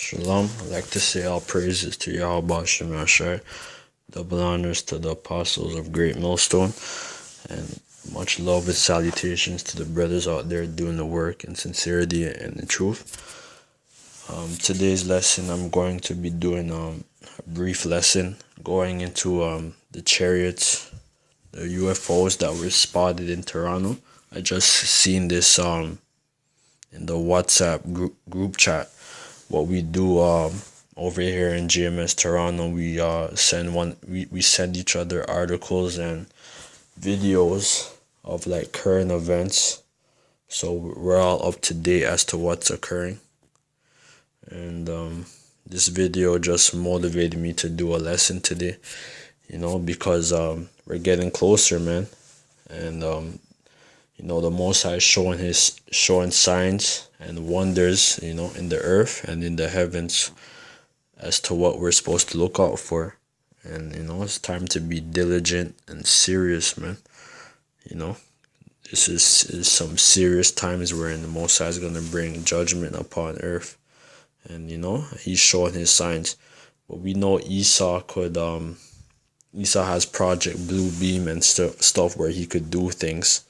Shalom. I'd like to say all praises to Yahweh Shem Yashai. Double honors to the apostles of Great Millstone. And much love and salutations to the brothers out there doing the work in sincerity and in truth. Today's lesson, I'm going to be doing a brief lesson going into the Chariots, the UFOs that were spotted in Toronto. I just seen this in the WhatsApp group chat. What we do over here in GMS Toronto, we send each other articles and videos of like current events, so we're all up to date as to what's occurring. And this video just motivated me to do a lesson today, because we're getting closer, man. And the Most High is showing signs and wonders, in the earth and in the heavens as to what we're supposed to look out for. And, it's time to be diligent and serious, man. This is some serious times wherein the Most High is going to bring judgment upon earth. And, he's showing his signs. But we know Esau has Project Blue Beam and stuff where he could do things.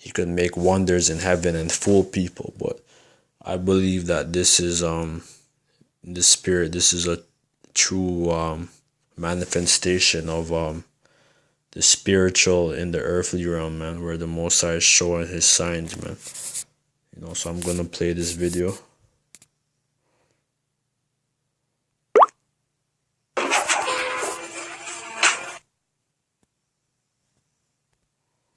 He could make wonders in heaven and fool people. But I believe that this is in the spirit. This is a true manifestation of the spiritual in the earthly realm, man, where the Most High is showing his signs, man. So I'm gonna play this video.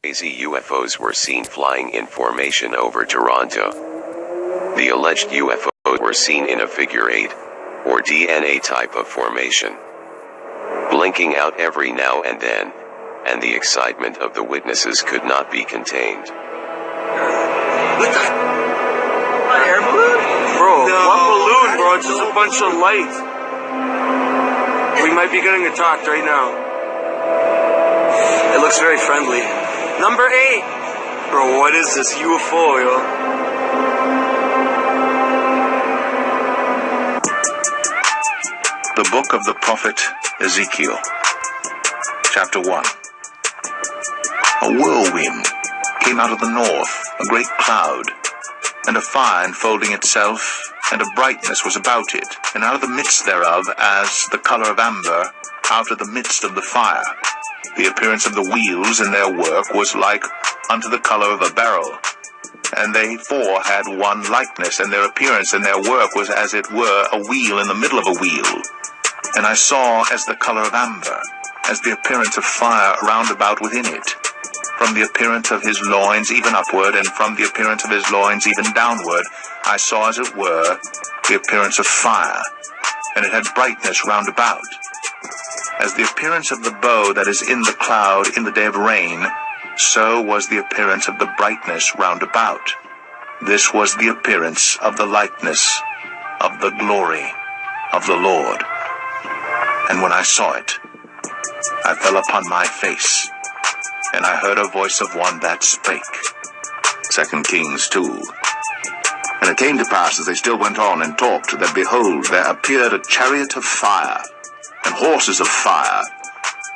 Crazy UFOs were seen flying in formation over Toronto. The alleged UFOs were seen in a figure 8, or DNA type of formation, blinking out every now and then, and the excitement of the witnesses could not be contained. What the? An air balloon? Bro, no. What balloon, bro? It's just a bunch of light. We might be getting attacked right now. It looks very friendly. Number 8! Bro, what is this UFO, yo? The book of the prophet Ezekiel, chapter 1. A whirlwind came out of the north, a great cloud, and a fire enfolding itself, and a brightness was about it, and out of the midst thereof, as the color of amber, out of the midst of the fire. The appearance of the wheels in their work was like unto the color of a beryl, and they four had one likeness, and their appearance and their work was as it were a wheel in the middle of a wheel. And I saw as the color of amber, as the appearance of fire round about within it, from the appearance of his loins even upward, and from the appearance of his loins even downward, I saw as it were the appearance of fire, and it had brightness round about. As the appearance of the bow that is in the cloud in the day of rain, so was the appearance of the brightness round about. This was the appearance of the likeness of the glory of the Lord. And when I saw it, I fell upon my face, and I heard a voice of one that spake. 2 Kings 2. And it came to pass, as they still went on and talked, that behold, there appeared a chariot of fire, and horses of fire,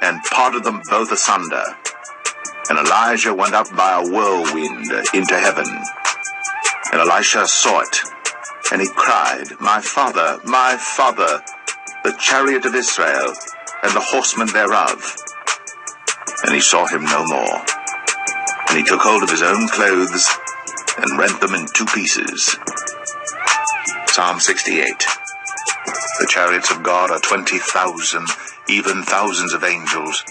and parted them both asunder. And Elijah went up by a whirlwind into heaven. And Elisha saw it, and he cried, my father, the chariot of Israel, and the horsemen thereof. And he saw him no more. And he took hold of his own clothes, and rent them in 2 pieces. Psalm 68. The chariots of God are 20,000, even thousands of angels.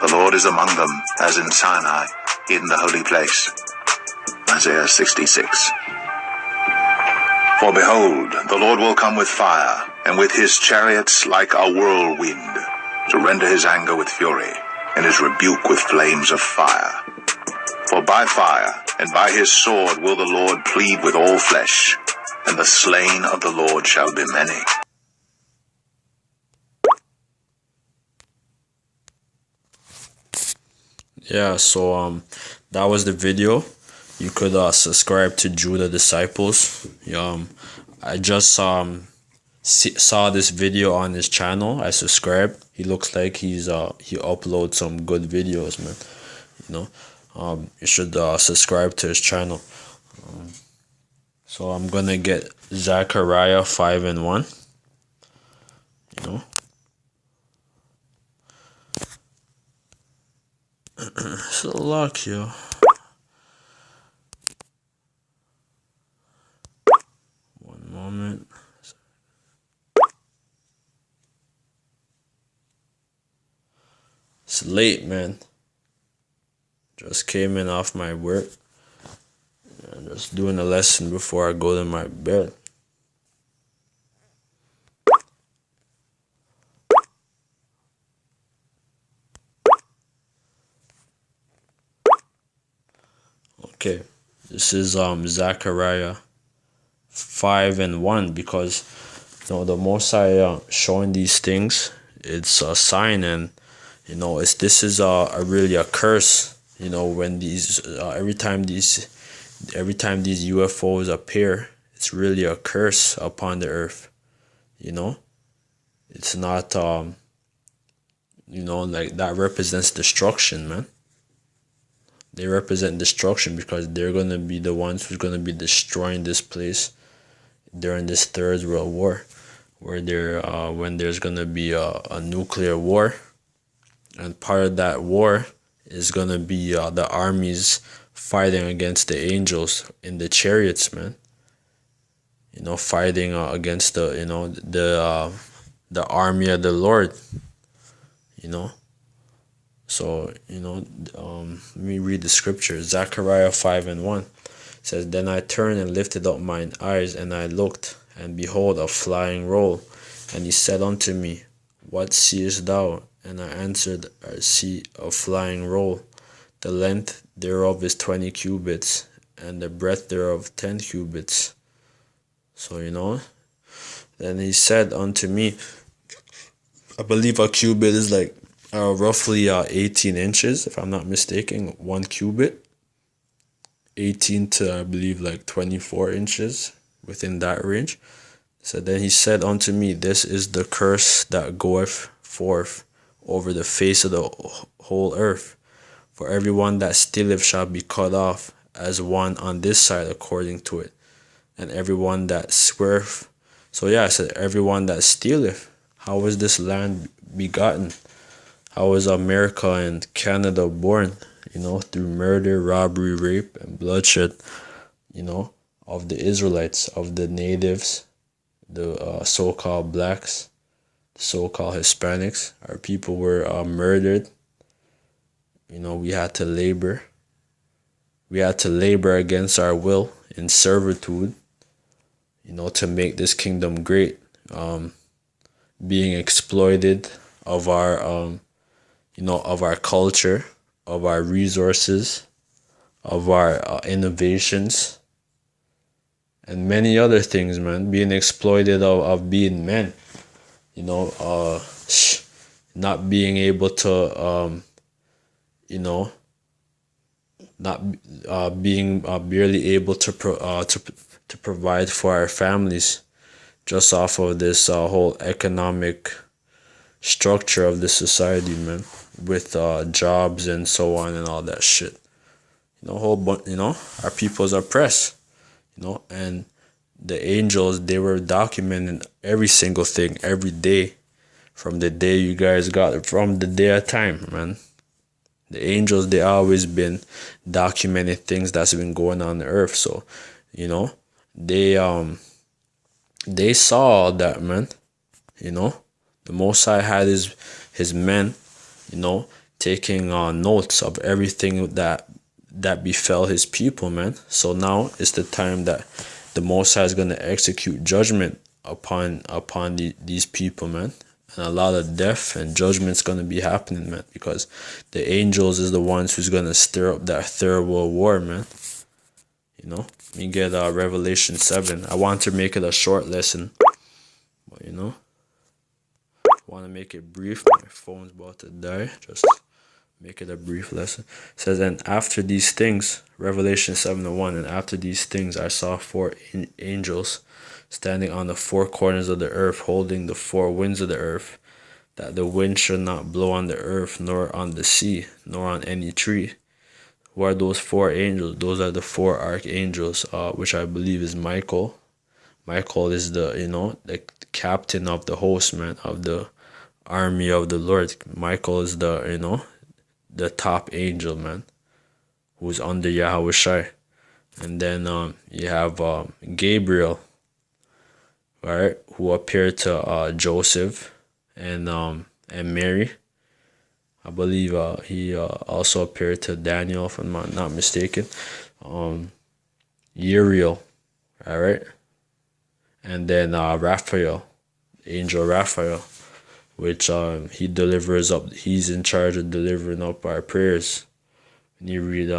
The Lord is among them, as in Sinai, in the holy place. Isaiah 66. For behold, the Lord will come with fire, and with his chariots like a whirlwind, to render his anger with fury, and his rebuke with flames of fire. For by fire and by his sword will the Lord plead with all flesh, and the slain of the Lord shall be many. Yeah, so that was the video. you could subscribe to Judah Disciples. I just saw this video on his channel. I subscribed. He looks like he uploads some good videos, man. You should subscribe to his channel. So I'm gonna get Zechariah 5:1. It's a luck, yo. One moment. It's late, man. Just came in off my work. I'm just doing a lesson before I go to my bed. Okay, this is Zechariah 5:1, because the Most High showing these things, it's a sign, and this is really a curse. When these every time these UFOs appear, it's really a curse upon the earth. It's not like that represents destruction, man. They represent destruction because they're gonna be the ones who's gonna be destroying this place during this Third World War, where when there's gonna be a nuclear war, and part of that war is gonna be the armies fighting against the angels in the chariots, man. Fighting against the army of the Lord. So let me read the scripture. Zechariah 5:1 says, "Then I turned and lifted up mine eyes, and I looked, and behold, a flying roll. And he said unto me, What seest thou? And I answered, I see a flying roll. The length thereof is 20 cubits, and the breadth thereof 10 cubits. So, then he said unto me, I believe a cubit is like roughly 18 inches, if I'm not mistaken. 1 cubit, 18 to, I believe, like 24 inches, within that range. So then he said unto me, This is the curse that goeth forth over the face of the whole earth. For everyone that stealeth shall be cut off, as one on this side according to it. And everyone that sweareth. So yeah, I said everyone that stealeth. How is this land begotten? How is America and Canada born? Through murder, robbery, rape, and bloodshed, of the Israelites, of the natives, the so-called blacks, so-called Hispanics. Our people were murdered. We had to labor. We had to labor against our will in servitude, to make this kingdom great. Being exploited of our, of our culture, of our resources, of our innovations, and many other things, man. Being exploited of being men, not being able to, not being barely able to provide for our families, just off of this whole economic structure of the society, man, with jobs and so on and all that shit. Our people's oppressed, and the angels, they were documenting every single thing every day, from the day you guys got it, from the day of time, man. The angels, they always been documenting things that's been going on the earth. So, they saw all that, man. The Most High had his men, taking notes of everything that befell his people, man. So now it's the time that the Most High is gonna execute judgment upon these people, man. And a lot of death and judgment's gonna be happening, man, because the angels is the ones who's gonna stir up that Third World War, man. Let me get Revelation 7. I want to make it a short lesson, but I want to make it brief. My phone's about to die. Just a make it a brief lesson. It says, and after these things, Revelation 7:1, and after these things I saw four angels standing on the four corners of the earth, holding the four winds of the earth, that the wind should not blow on the earth, nor on the sea, nor on any tree. Who are those four angels? Those are the four archangels, which I believe is Michael. Michael is the captain of the host, man, of the army of the Lord. Michael is the top angel, man, who's under Yahweh Shai. And then you have Gabriel, right, who appeared to Joseph and Mary. I believe he also appeared to Daniel, if I'm not mistaken. Uriel, all right, and then Raphael, angel Raphael, which he delivers up. He's in charge of delivering up our prayers. And you read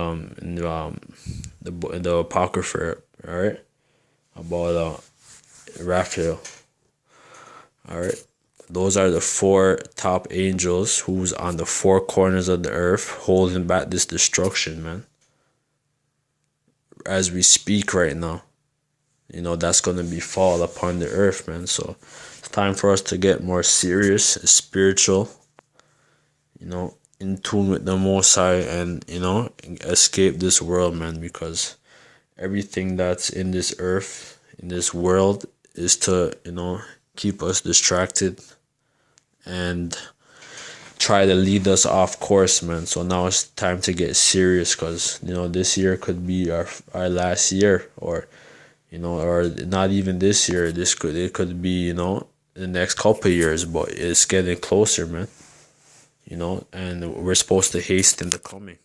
in the Apocrypha, all right, about Raphael, all right. Those are the four top angels who's on the four corners of the earth holding back this destruction, man. As we speak right now, that's going to be fall upon the earth, man. So it's time for us to get more serious, spiritual, in tune with the Most High, and, escape this world, man, because everything that's in this earth, in this world, is to, keep us distracted and try to lead us off course, man. So now it's time to get serious, because this year could be our last year, or or not even this year. It could be the next couple of years, but it's getting closer, man. And we're supposed to hasten the coming.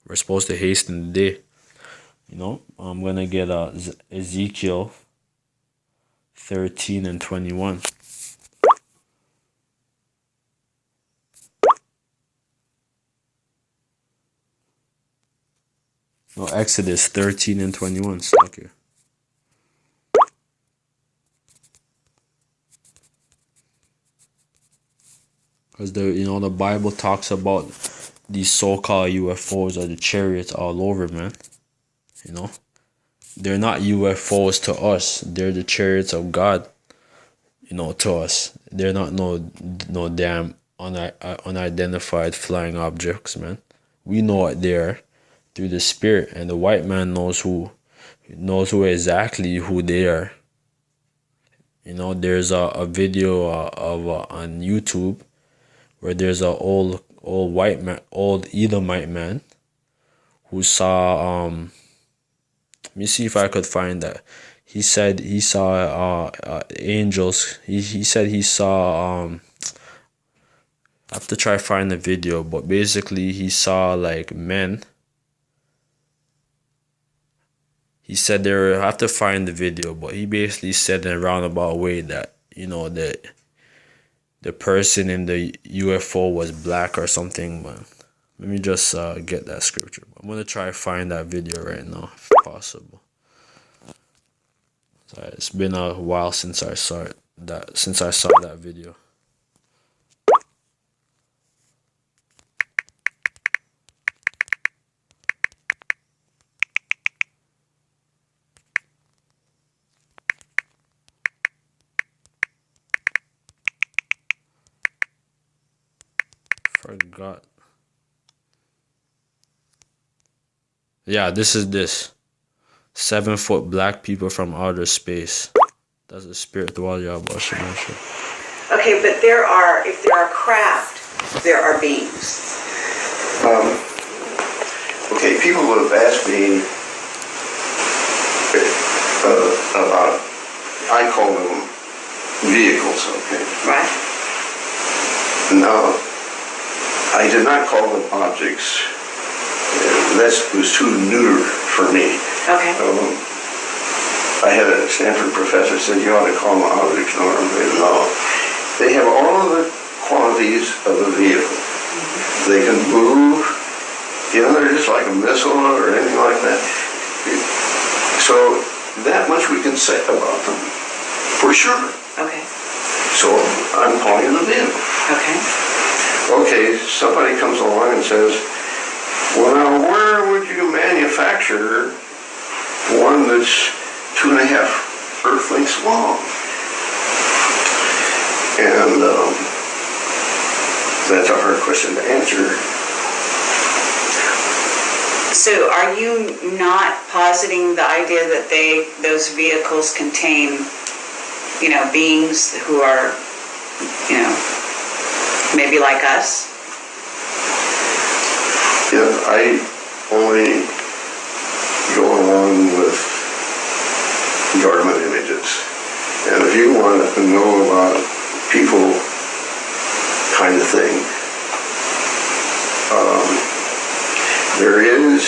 We're supposed to hasten the day. I'm gonna get Ezekiel 13 and 21. No, Exodus 13 and 21. Stuck here. Because the Bible talks about these so-called UFOs or the chariots all over, man. They're not UFOs to us. They're the chariots of God, to us. They're not no damn unidentified flying objects, man. We know what they are through the Spirit, and the white man knows who exactly who they are. There's a video of on YouTube where there's a old white man, old Edomite man, who saw let me see if I could find that. He said he saw angels. He said he saw I have to try to find the video, but basically he saw like men. He said I have to find the video, but he basically said in a roundabout way that that the person in the UFO was black or something. But let me just get that scripture. I'm gonna try to find that video right now, if possible. So it's been a while since I saw that video. Forgot. Yeah, this is 7-foot black people from outer space. That's the spirit of Yahweh. Okay, but if there are craft, there are beings. Okay, people have asked me about, I call them vehicles, okay? Right. Now, I did not call them objects. That was too neuter for me. Okay. I had a Stanford professor said you ought to call them objects. No. They have all of the qualities of a vehicle. Mm-hmm. They can move. They're just like a missile or anything like that. So that much we can say about them, for sure. Okay. So I'm calling it a vehicle. Okay. Okay, somebody comes along and says, well, now where would you manufacture one that's 2.5 Earth lengths long? And that's a hard question to answer. So are you not positing the idea that those vehicles contain, beings who are, maybe like us? Yeah, I only go along with government images. And if you want to know about people kind of thing, there is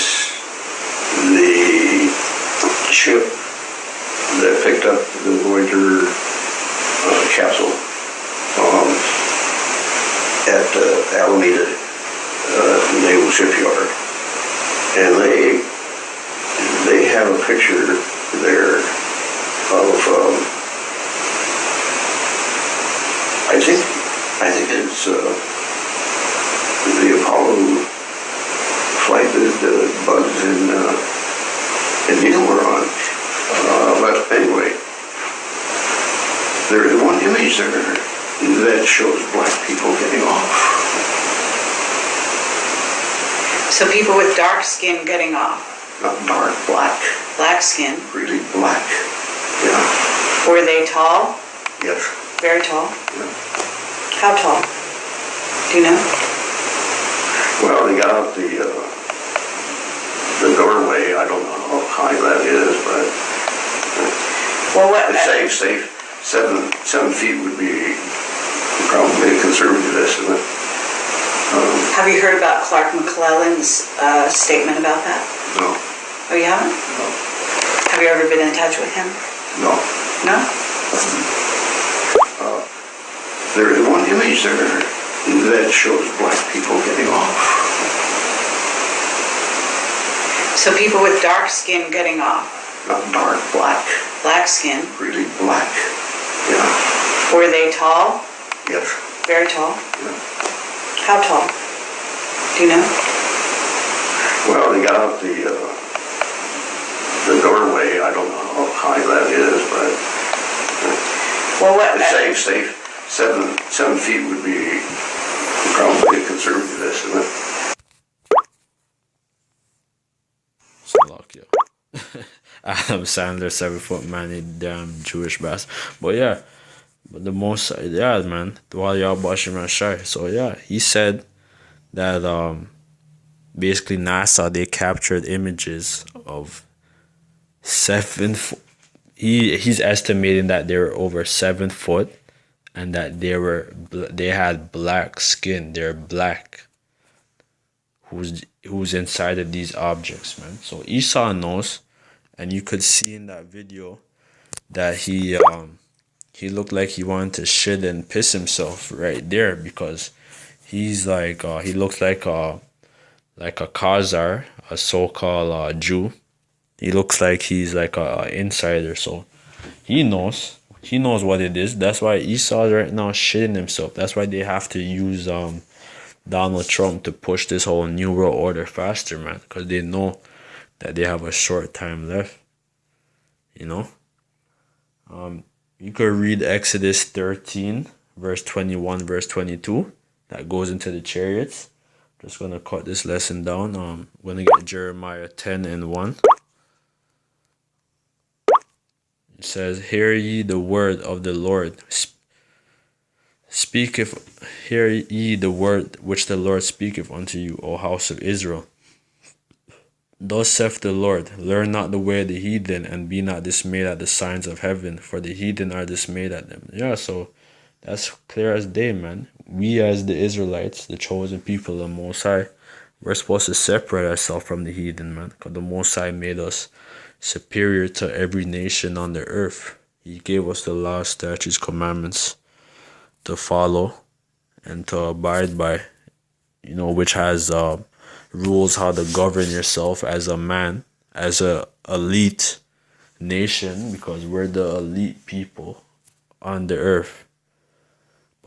the ship that picked up the Voyager capsule at Alameda Naval Shipyard, and they have a picture there of I think it's the Apollo flight that Buzz and Neil were on. But anyway, there is one image there that shows black people getting off. So people with dark skin getting off. Not dark, black. Black skin. Really black. Yeah. Were they tall? Yes. Very tall? Yeah. How tall? Do you know? Well, they got out the doorway. I don't know how high that is, but Well, what? I'd say 7 feet would be probably a conservative estimate. Have you heard about Clark McClellan's statement about that? No. Oh, you haven't? No. Have you ever been in touch with him? No. No? There is one image there that shows black people getting off. So people with dark skin getting off. Not dark, black. Black skin. Really black. Yeah. Were they tall? Yes. Very tall? Yeah. How tall? Do you know? Well, they got out the doorway. I don't know how high that is, but Well, what? I'd say 7 feet would be probably a conservative estimate. Slock, yo. Adam Sandler, 7-foot man, he damn Jewish bastard. But yeah, man, while y'all watching my show. So yeah, he said that basically NASA, they captured images of 7 foot. He's estimating that they were over 7 foot, and that they had black skin. They're black. Who's inside of these objects, man? So Esau knows, and you could see in that video that he looked like he wanted to shit and piss himself right there, because he's like he looks like a Khazar, a so-called Jew. He looks like he's like a insider, so he knows what it is. That's why Esau's right now shitting himself. That's why they have to use Donald Trump to push this whole New World Order faster, man, because they know that they have a short time left. You could read Exodus 13, verse 21, verse 22. That goes into the chariots. Just gonna cut this lesson down. I'm gonna get Jeremiah 10 and 1. It says, "Hear ye the word of the Lord. Hear ye the word which the Lord speaketh unto you, O house of Israel. Thus saith the Lord, learn not the way of the heathen, and be not dismayed at the signs of heaven, for the heathen are dismayed at them." Yeah, so that's clear as day, man. We as the Israelites, the chosen people of the Most High, we're supposed to separate ourselves from the heathen, man, because the Most High made us superior to every nation on the earth. He gave us the laws, statutes, commandments to follow and to abide by, which has rules how to govern yourself as a man, as a elite nation, because we're the elite people on the earth.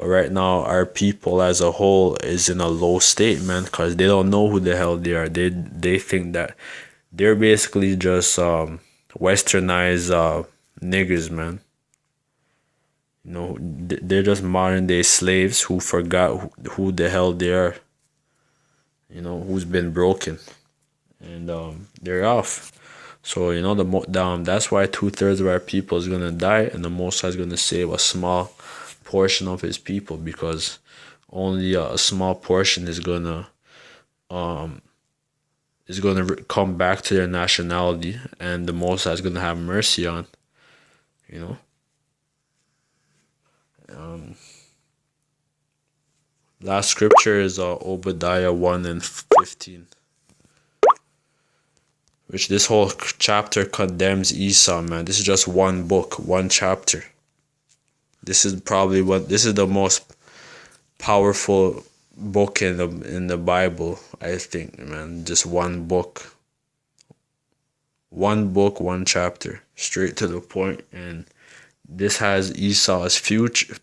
But right now, our people as a whole is in a low state, man, because they don't know who the hell they are. They think that they're basically just westernized niggas, man. You know, they're just modern day slaves who forgot who the hell they are. You know, who's been broken, and they're off. So you know that's why 2/3 of our people is gonna die, and the Most High is gonna save a small portion of His people, because only a small portion is gonna come back to their nationality, and the Most High is gonna have mercy on. You know. Last scripture is Obadiah 1:15, which this whole chapter condemns Esau, man. This is just one book, one chapter. This is the most powerful book in the Bible, I think, man. Just one book. One book, one chapter, straight to the point, and this has Esau's future,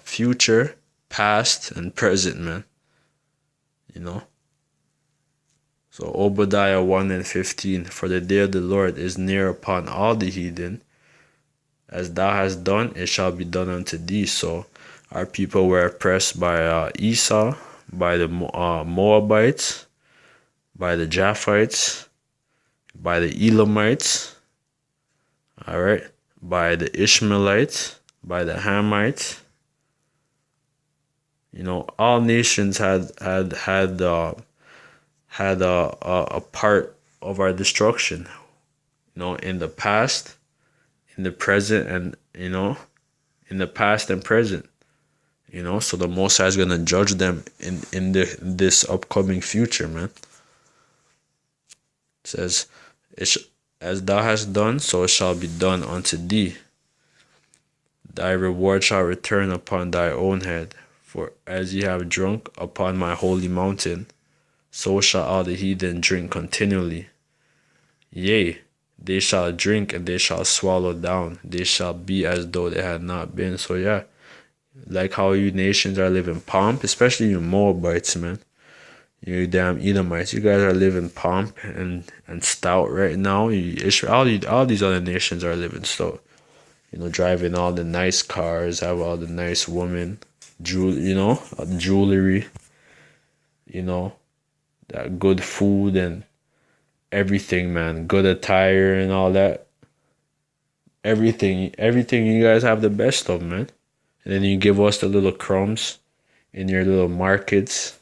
future, past, and present, man. You know. So Obadiah 1:15, for the day of the Lord is near upon all the heathen. As thou hast done, it shall be done unto thee. So our people were oppressed by Esau, by the Moabites, by the Japhites, by the Elamites, all right, by the Ishmaelites, by the Hamites. You know, all nations had a part of our destruction. You know, in the past, in the present, and in the past and present. You know, so the Most High is gonna judge them in this upcoming future, man. It says, as thou hast done, so it shall be done unto thee. Thy reward shall return upon thy own head. For as ye have drunk upon my holy mountain, so shall all the heathen drink continually. Yea, they shall drink and they shall swallow down. They shall be as though they had not been. So yeah, like how you nations are living pomp, especially you Moabites, man. You damn Edomites, you guys are living pomp and stout right now. All these other nations are living stout. You know, driving all the nice cars, have all the nice women, jewelry, you know, that good food and everything, man. Good attire and all that. Everything you guys have the best of, man. And then you give us the little crumbs in your little markets,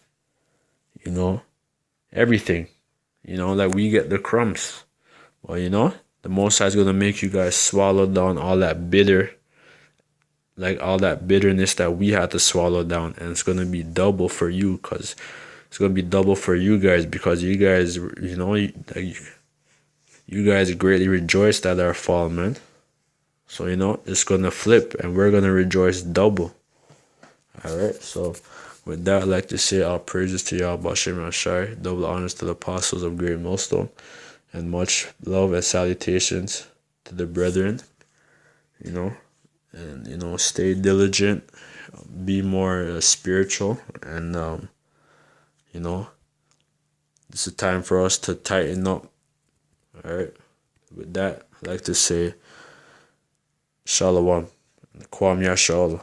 you know, everything, you know, like we get the crumbs. Well, you know, the Most High is going to make you guys swallow down all that all that bitterness that we had to swallow down. And it's going to be double for you, because it's going to be double for you guys, because you guys, you know, you guys greatly rejoiced at our fall, man. So, you know, it's going to flip and we're going to rejoice double. All right. So with that, I'd like to say all praises to Yahweh Bashem Yashai, double honors to the apostles of Great Millstone, and much love and salutations to the brethren, you know, and, you know, stay diligent, be more spiritual, and, you know, it's a time for us to tighten up. All right. With that, I'd like to say Shalom. Kwam Yashala.